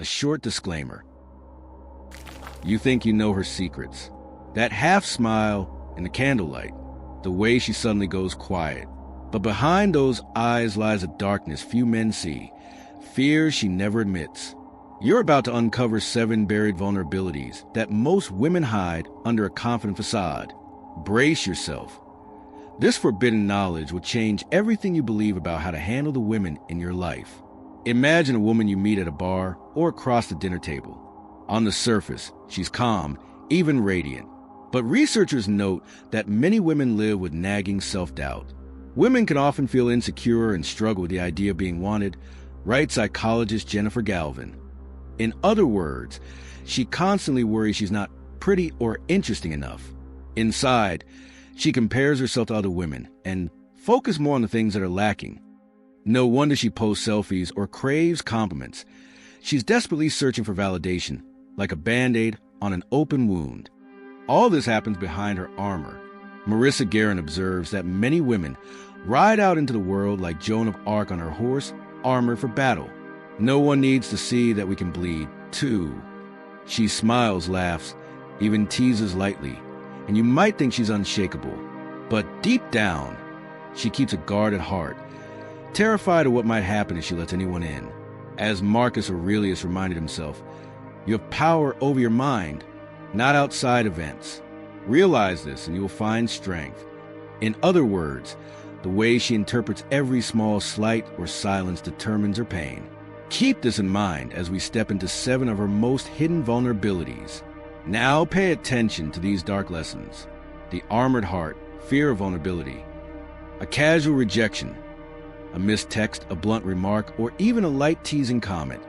A short disclaimer. You think you know her secrets. That half smile in the candlelight, the way she suddenly goes quiet. But behind those eyes lies a darkness few men see, fears she never admits. You're about to uncover 7 buried vulnerabilities that most women hide under a confident facade. Brace yourself. This forbidden knowledge will change everything you believe about how to handle the women in your life. Imagine a woman you meet at a bar or across the dinner table. On the surface, she's calm, even radiant. But researchers note that many women live with nagging self-doubt. Women can often feel insecure and struggle with the idea of being wanted, writes psychologist Jennifer Galvin. In other words, she constantly worries she's not pretty or interesting enough. Inside, she compares herself to other women and focuses more on the things that are lacking. No wonder she posts selfies or craves compliments. She's desperately searching for validation, like a Band-Aid on an open wound. All this happens behind her armor. Marissa Guerin observes that many women ride out into the world like Joan of Arc on her horse, armored for battle. No one needs to see that we can bleed, too. She smiles, laughs, even teases lightly, and you might think she's unshakable. But deep down, she keeps a guarded heart, terrified of what might happen if she lets anyone in. As Marcus Aurelius reminded himself, you have power over your mind, not outside events. Realize this and you will find strength. In other words, the way she interprets every small slight or silence determines her pain. Keep this in mind as we step into 7 of her most hidden vulnerabilities. Now pay attention to these dark lessons. The armored heart, fear of vulnerability, a casual rejection, a missed text, a blunt remark, or even a light teasing comment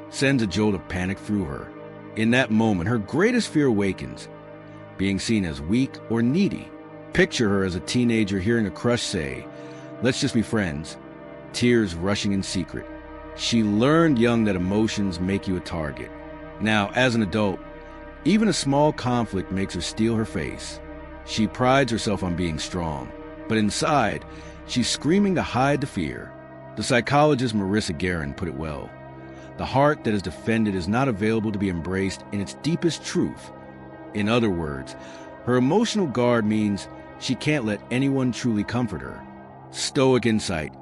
sends a jolt of panic through her. In that moment, her greatest fear awakens, being seen as weak or needy. Picture her as a teenager hearing a crush say, "Let's just be friends," tears rushing in secret. She learned young that emotions make you a target. Now, as an adult, even a small conflict makes her steel her face. She prides herself on being strong, but inside, she's screaming to hide the fear. The psychologist Marissa Guerin put it well. The heart that is defended is not available to be embraced in its deepest truth. In other words, her emotional guard means she can't let anyone truly comfort her. Stoic insight.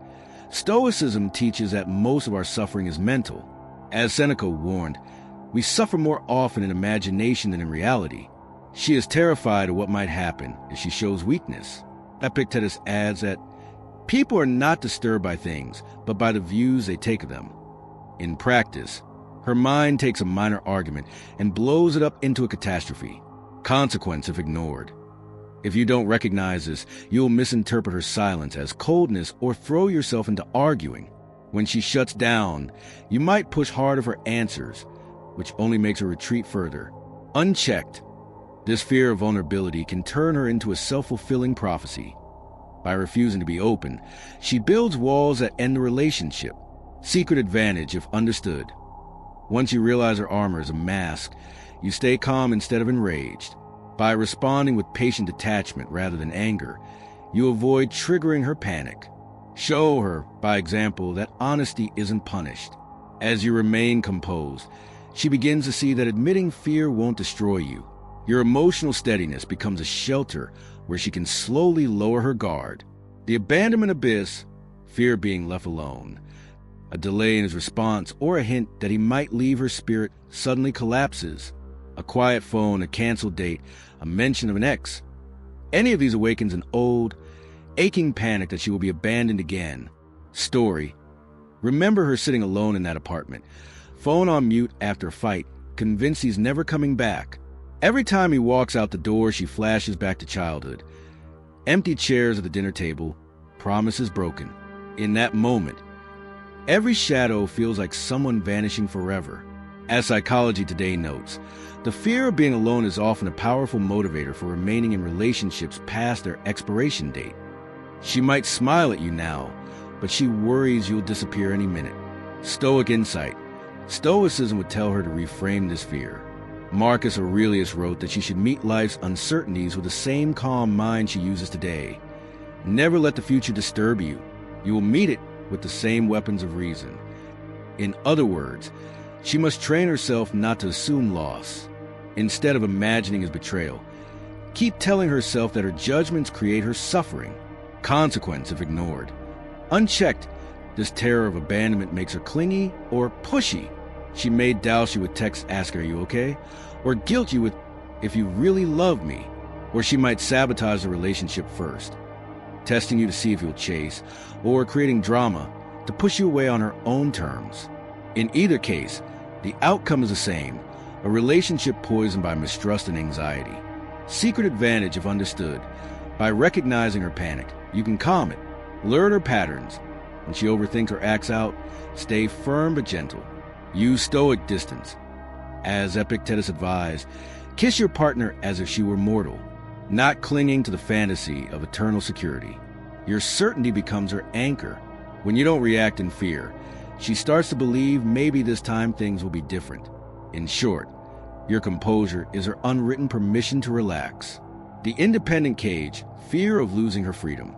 Stoicism teaches that most of our suffering is mental. As Seneca warned, we suffer more often in imagination than in reality. She is terrified of what might happen if she shows weakness. Epictetus adds that people are not disturbed by things, but by the views they take of them. In practice, her mind takes a minor argument and blows it up into a catastrophe. Consequence if ignored. If you don't recognize this, you'll misinterpret her silence as coldness or throw yourself into arguing. When she shuts down, you might push harder for answers, which only makes her retreat further. Unchecked, this fear of vulnerability can turn her into a self-fulfilling prophecy. By refusing to be open, she builds walls that end the relationship. Secret advantage if understood. Once you realize her armor is a mask, you stay calm instead of enraged. By responding with patient detachment rather than anger, you avoid triggering her panic. Show her, by example, that honesty isn't punished. As you remain composed, she begins to see that admitting fear won't destroy you. Your emotional steadiness becomes a shelter where she can slowly lower her guard. The abandonment abyss, fear being left alone. A delay in his response or a hint that he might leave her spirit suddenly collapses. A quiet phone, a canceled date, a mention of an ex. Any of these awakens an old, aching panic that she will be abandoned again. Story. Remember her sitting alone in that apartment, phone on mute after a fight, convinced he's never coming back. Every time he walks out the door, she flashes back to childhood. Empty chairs at the dinner table, promises broken. In that moment, every shadow feels like someone vanishing forever. As Psychology Today notes, the fear of being alone is often a powerful motivator for remaining in relationships past their expiration date. She might smile at you now, but she worries you'll disappear any minute. Stoic insight. Stoicism would tell her to reframe this fear. Marcus Aurelius wrote that she should meet life's uncertainties with the same calm mind she uses today. Never let the future disturb you. You will meet it with the same weapons of reason. In other words, She must train herself not to assume loss, instead of imagining as betrayal. Keep telling herself that her judgments create her suffering, consequence if ignored. Unchecked, this terror of abandonment makes her clingy or pushy. She may douse you with texts asking, "Are you okay?" or guilt you with, "If you really love me." Or she might sabotage the relationship first, testing you to see if you'll chase, or creating drama to push you away on her own terms. In either case, the outcome is the same, a relationship poisoned by mistrust and anxiety. Secret advantage if understood. By recognizing her panic, you can calm it, learn her patterns. When she overthinks or acts out, stay firm but gentle. Use Stoic distance. As Epictetus advised, kiss your partner as if she were mortal, not clinging to the fantasy of eternal security. Your certainty becomes her anchor. When you don't react in fear, she starts to believe maybe this time things will be different. In short, your composure is her unwritten permission to relax. The independent cage, fear of losing her freedom.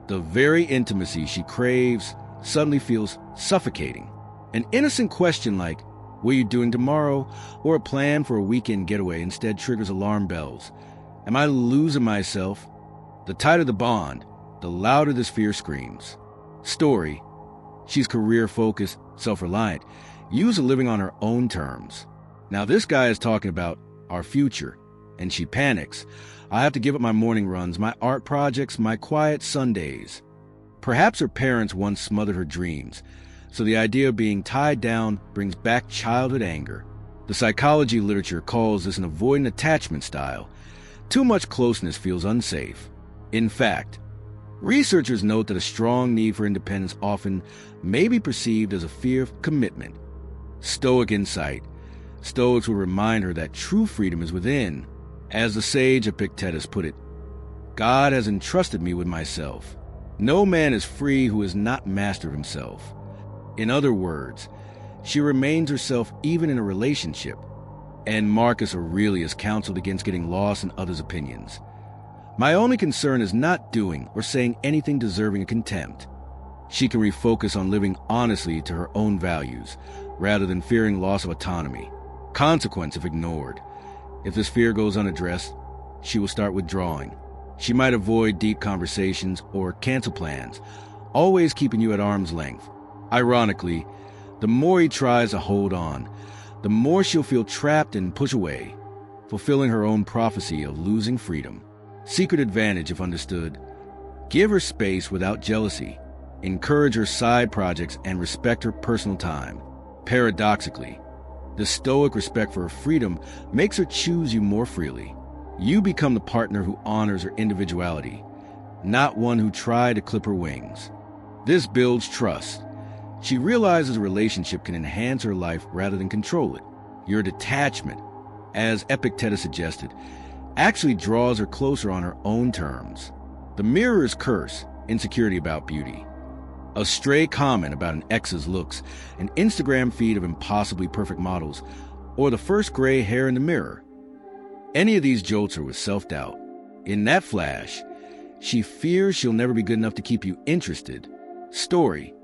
The very intimacy she craves suddenly feels suffocating. An innocent question like, "What are you doing tomorrow?" or a plan for a weekend getaway instead triggers alarm bells. Am I losing myself? The tighter the bond, the louder this fear screams. Story. She's career-focused, self-reliant, used to living on her own terms. Now this guy is talking about our future, and she panics. I have to give up my morning runs, my art projects, my quiet Sundays. Perhaps her parents once smothered her dreams, so the idea of being tied down brings back childhood anger. The psychology literature calls this an avoidant attachment style. Too much closeness feels unsafe. In fact, researchers note that a strong need for independence often may be perceived as a fear of commitment. Stoic insight. Stoics will remind her that true freedom is within. As the sage Epictetus put it, "God has entrusted me with myself. No man is free who is not master of himself." In other words, she remains herself even in a relationship. And Marcus Aurelius counseled against getting lost in others' opinions. My only concern is not doing or saying anything deserving of contempt. She can refocus on living honestly to her own values, rather than fearing loss of autonomy. Consequence if ignored. If this fear goes unaddressed, she will start withdrawing. She might avoid deep conversations or cancel plans, always keeping you at arm's length. Ironically, the more he tries to hold on, the more she'll feel trapped and push away, fulfilling her own prophecy of losing freedom. Secret advantage if understood. Give her space without jealousy. Encourage her side projects and respect her personal time. Paradoxically, the Stoic respect for her freedom makes her choose you more freely. You become the partner who honors her individuality, not one who tried to clip her wings. This builds trust. She realizes a relationship can enhance her life rather than control it. Your detachment, as Epictetus suggested, actually draws her closer on her own terms. The mirror's curse, insecurity about beauty. A stray comment about an ex's looks, an Instagram feed of impossibly perfect models, or the first gray hair in the mirror. Any of these jolts her with self-doubt. In that flash, she fears she'll never be good enough to keep you interested. Story.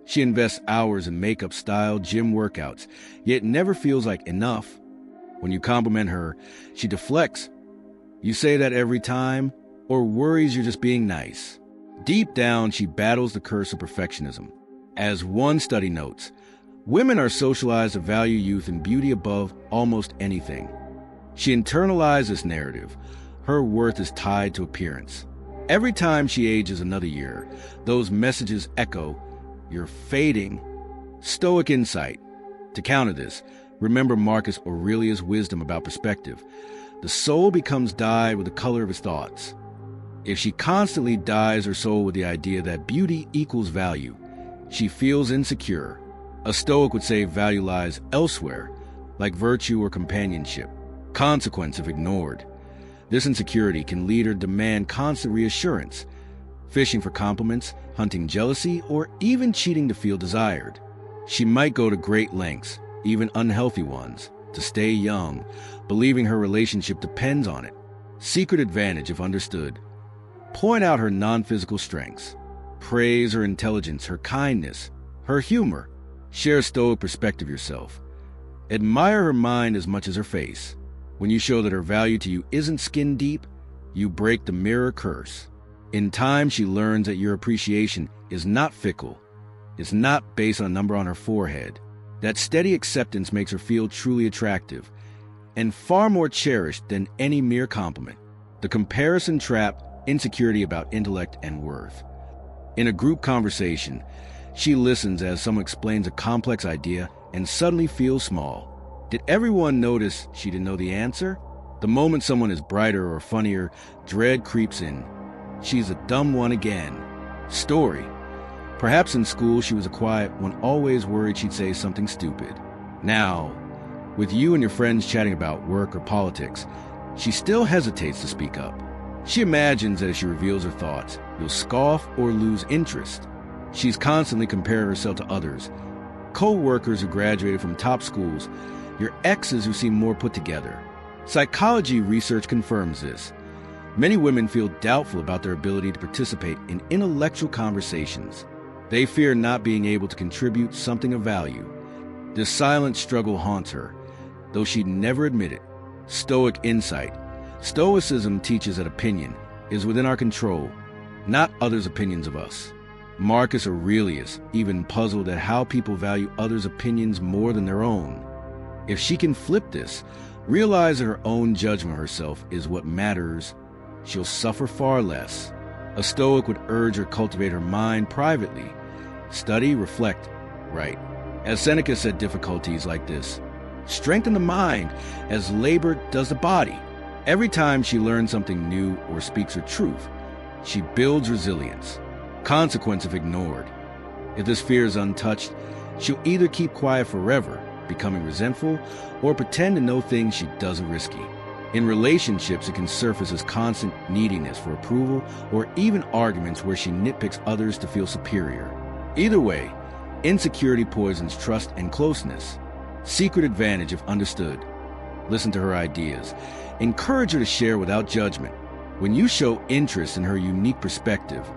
She invests hours in makeup, style, gym workouts, yet never feels like enough. When you compliment her, she deflects. You say that every time, or worries you're just being nice. Deep down, she battles the curse of perfectionism. As one study notes, women are socialized to value youth and beauty above almost anything. She internalized this narrative. Her worth is tied to appearance. Every time she ages another year, those messages echo, "You're fading." Stoic insight. To counter this, remember Marcus Aurelius' wisdom about perspective. The soul becomes dyed with the color of his thoughts. If she constantly dyes her soul with the idea that beauty equals value, she feels insecure. A Stoic would say value lies elsewhere, like virtue or companionship. Consequence if ignored. This insecurity can lead her to demand constant reassurance, fishing for compliments, hunting jealousy, or even cheating to feel desired. She might go to great lengths, even unhealthy ones, to stay young, believing her relationship depends on it. Secret advantage if understood. Point out her non-physical strengths. Praise her intelligence, her kindness, her humor. Share a Stoic perspective yourself. Admire her mind as much as her face. When you show that her value to you isn't skin deep, you break the mirror curse. In time, she learns that your appreciation is not fickle. It's not based on a number on her forehead. That steady acceptance makes her feel truly attractive and far more cherished than any mere compliment. The comparison trap, insecurity about intellect and worth. In a group conversation, she listens as someone explains a complex idea and suddenly feels small. Did everyone notice she didn't know the answer? The moment someone is brighter or funnier, dread creeps in. She's a dumb one again. Story. Perhaps in school she was a quiet one, always worried she'd say something stupid. Now, with you and your friends chatting about work or politics, she still hesitates to speak up. She imagines that if she reveals her thoughts, you'll scoff or lose interest. She's constantly comparing herself to others. Co-workers who graduated from top schools, your exes who seem more put together. Psychology research confirms this. Many women feel doubtful about their ability to participate in intellectual conversations. They fear not being able to contribute something of value. This silent struggle haunts her, though she'd never admit it. Stoic insight. Stoicism teaches that opinion is within our control, not others' opinions of us. Marcus Aurelius even puzzled at how people value others' opinions more than their own. If she can flip this, realize that her own judgment of herself is what matters, she'll suffer far less. A Stoic would urge her to cultivate her mind privately. Study, reflect, write. As Seneca said, difficulties like this strengthen the mind as labor does the body. Every time she learns something new or speaks her truth, she builds resilience. Consequence if ignored. If this fear is untouched, she'll either keep quiet forever, becoming resentful, or pretend to know things she doesn't risky. In relationships, it can surface as constant neediness for approval or even arguments where she nitpicks others to feel superior. Either way, insecurity poisons trust and closeness. Secret advantage if understood. Listen to her ideas. Encourage her to share without judgment. When you show interest in her unique perspective,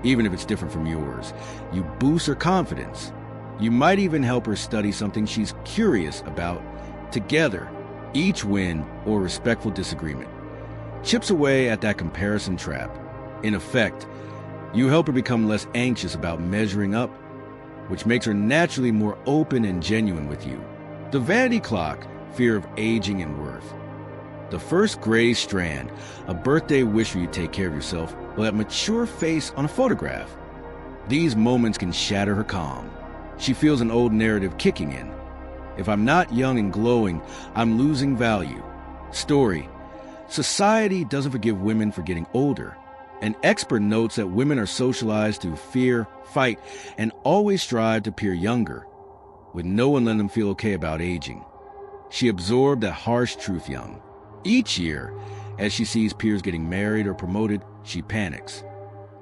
even if it's different from yours, you boost her confidence. You might even help her study something she's curious about together. Each win or respectful disagreement chips away at that comparison trap. In effect, you help her become less anxious about measuring up, which makes her naturally more open and genuine with you. The vanity clock, fear of aging and worth. The first gray strand, a birthday wish for you to take care of yourself, with that mature face on a photograph. These moments can shatter her calm. She feels an old narrative kicking in. If I'm not young and glowing, I'm losing value. Story. Society doesn't forgive women for getting older. An expert notes that women are socialized to fear, fight, and always strive to appear younger, with no one letting them feel okay about aging. She absorbed that harsh truth young. Each year, as she sees peers getting married or promoted, she panics.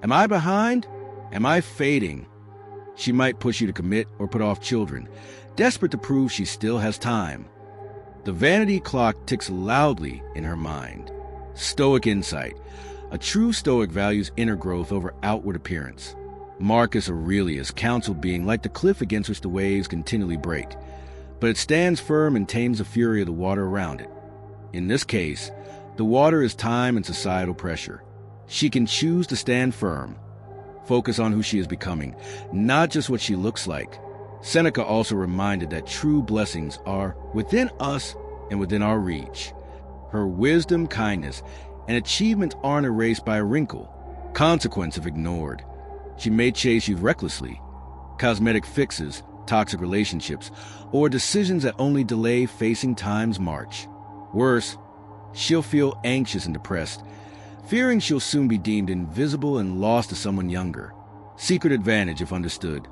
Am I behind? Am I fading? She might push you to commit or put off children, desperate to prove she still has time. The vanity clock ticks loudly in her mind. Stoic insight. A true Stoic values inner growth over outward appearance. Marcus Aurelius counseled being like the cliff against which the waves continually break, but it stands firm and tames the fury of the water around it. In this case, the water is time and societal pressure. She can choose to stand firm, focus on who she is becoming, not just what she looks like. Seneca also reminded that true blessings are within us and within our reach. Her wisdom, kindness, and achievements aren't erased by a wrinkle. Consequence if ignored. She may chase you recklessly. Cosmetic fixes, toxic relationships, or decisions that only delay facing time's march. Worse, she'll feel anxious and depressed, fearing she'll soon be deemed invisible and lost to someone younger. Secret advantage if understood.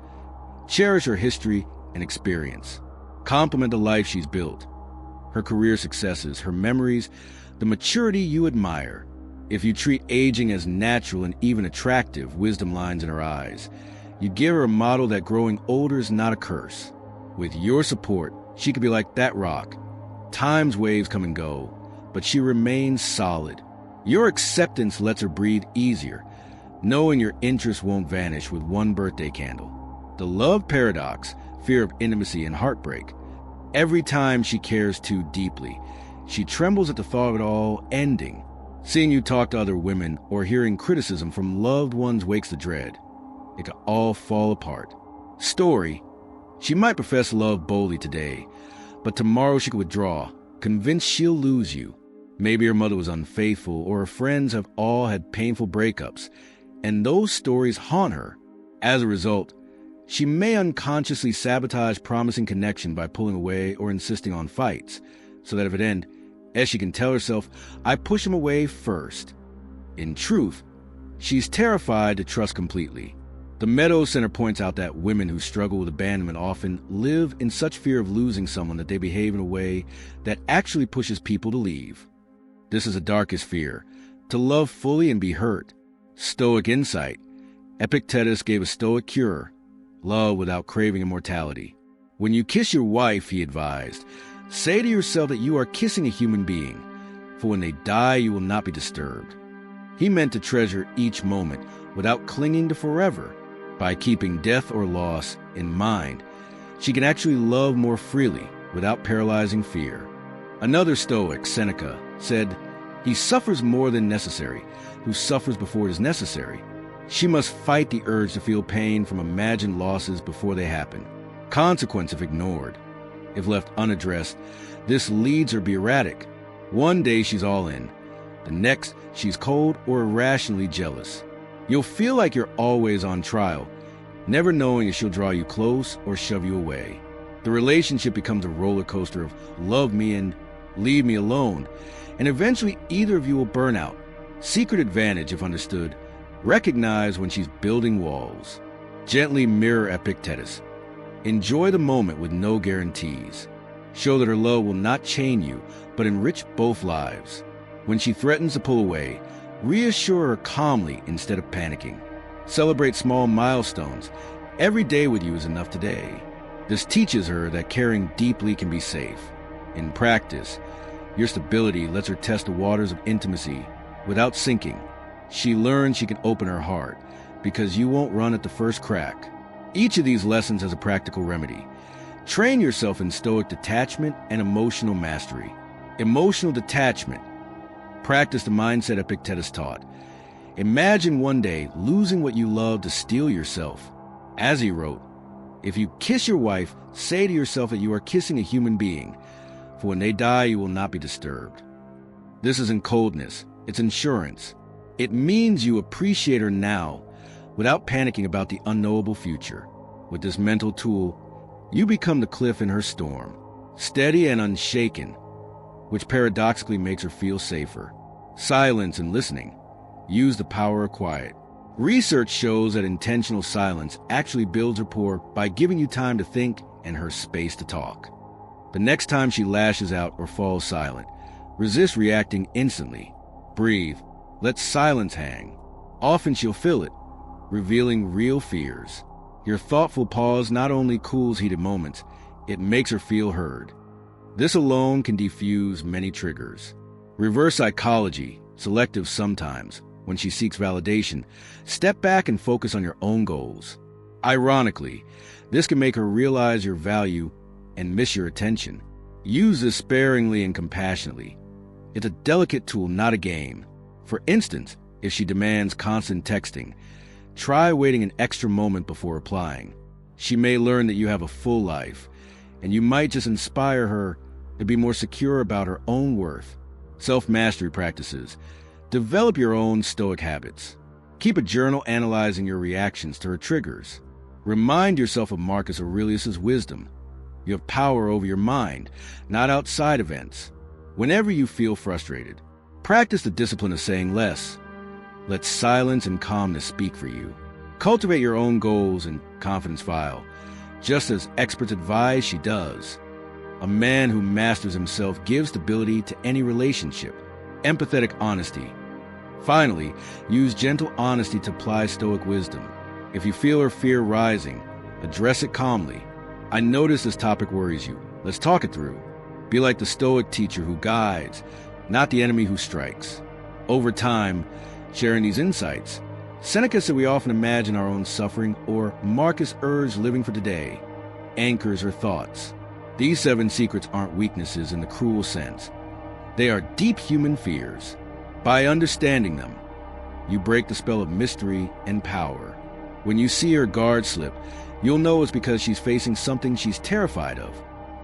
Cherish her history and experience. Compliment the life she's built. Her career successes, her memories, the maturity you admire. If you treat aging as natural and even attractive, wisdom lines in her eyes. You give her a model that growing older is not a curse. With your support, she could be like that rock. Time's waves come and go, but she remains solid. Your acceptance lets her breathe easier, knowing your interest won't vanish with one birthday candle. The love paradox, fear of intimacy and heartbreak. Every time she cares too deeply, she trembles at the thought of it all ending. Seeing you talk to other women or hearing criticism from loved ones wakes the dread. It could all fall apart. Story: she might profess love boldly today, but tomorrow she could withdraw, convinced she'll lose you. Maybe her mother was unfaithful, or her friends have all had painful breakups, and those stories haunt her. As a result, she may unconsciously sabotage promising connection by pulling away or insisting on fights, so that if it ends, as she can tell herself, I push him away first. In truth, she's terrified to trust completely. The Meadows Center points out that women who struggle with abandonment often live in such fear of losing someone that they behave in a way that actually pushes people to leave. This is the darkest fear, to love fully and be hurt. Stoic insight: Epictetus gave a Stoic cure: love without craving immortality. When you kiss your wife, he advised, say to yourself that you are kissing a human being, for when they die you will not be disturbed. He meant to treasure each moment without clinging to forever. By keeping death or loss in mind, she can actually love more freely without paralyzing fear. Another Stoic, Seneca, said, he suffers more than necessary who suffers before it is necessary. She must fight the urge to feel pain from imagined losses before they happen. Consequence if ignored. If left unaddressed, this leads her to be erratic. One day she's all in. The next, she's cold or irrationally jealous. You'll feel like you're always on trial, never knowing if she'll draw you close or shove you away. The relationship becomes a roller coaster of love me and leave me alone, and eventually either of you will burn out. Secret advantage, if understood: recognize when she's building walls. Gently mirror Epictetus. Enjoy the moment with no guarantees. Show that her love will not chain you, but enrich both lives. When she threatens to pull away, reassure her calmly instead of panicking. Celebrate small milestones. Every day with you is enough today. This teaches her that caring deeply can be safe. In practice, your stability lets her test the waters of intimacy without sinking. She learns she can open her heart because you won't run at the first crack. Each of these lessons has a practical remedy. Train yourself in Stoic detachment and emotional mastery. Emotional detachment. Practice the mindset Epictetus taught. Imagine one day losing what you love to steal yourself. As he wrote, if you kiss your wife, say to yourself that you are kissing a human being, for when they die you will not be disturbed. This isn't coldness, it's insurance. It means you appreciate her now, without panicking about the unknowable future. With this mental tool, you become the cliff in her storm, steady and unshaken, which paradoxically makes her feel safer. Silence and listening. Use the power of quiet. Research shows that intentional silence actually builds rapport by giving you time to think and her space to talk. The next time she lashes out or falls silent, resist reacting instantly. Breathe. Let silence hang. Often she'll feel it, revealing real fears. Your thoughtful pause not only cools heated moments, it makes her feel heard. This alone can defuse many triggers. Reverse psychology, selective sometimes. When she seeks validation, step back and focus on your own goals. Ironically, this can make her realize your value and miss your attention. Use this sparingly and compassionately. It's a delicate tool, not a game. For instance, if she demands constant texting, try waiting an extra moment before replying. She may learn that you have a full life, and you might just inspire her to be more secure about her own worth. Self-mastery practices. Develop your own Stoic habits. Keep a journal analyzing your reactions to her triggers. Remind yourself of Marcus Aurelius' wisdom. You have power over your mind, not outside events. Whenever you feel frustrated, practice the discipline of saying less. Let silence and calmness speak for you. Cultivate your own goals and confidence file. Just as experts advise, she does. A man who masters himself gives stability to any relationship. Empathetic honesty. Finally, use gentle honesty to apply Stoic wisdom. If you feel her fear rising, address it calmly. I notice this topic worries you. Let's talk it through. Be like the Stoic teacher who guides, not the enemy who strikes. Over time, sharing these insights, Seneca said we often imagine our own suffering, or Marcus urged living for today, anchors her thoughts. These 7 secrets aren't weaknesses in the cruel sense. They are deep human fears. By understanding them, you break the spell of mystery and power. When you see her guard slip, you'll know it's because she's facing something she's terrified of.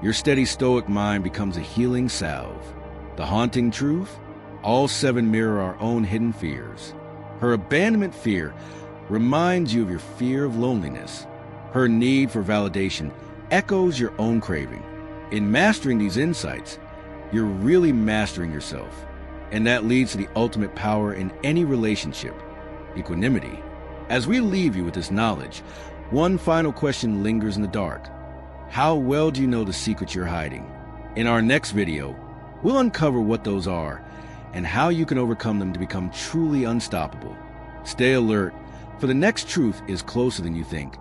Your steady Stoic mind becomes a healing salve. The haunting truth? All 7 mirror our own hidden fears. Her abandonment fear reminds you of your fear of loneliness. Her need for validation echoes your own craving. In mastering these insights, you're really mastering yourself. And that leads to the ultimate power in any relationship, equanimity. As we leave you with this knowledge, one final question lingers in the dark. How well do you know the secrets you're hiding? In our next video, we'll uncover what those are and how you can overcome them to become truly unstoppable. Stay alert, for the next truth is closer than you think.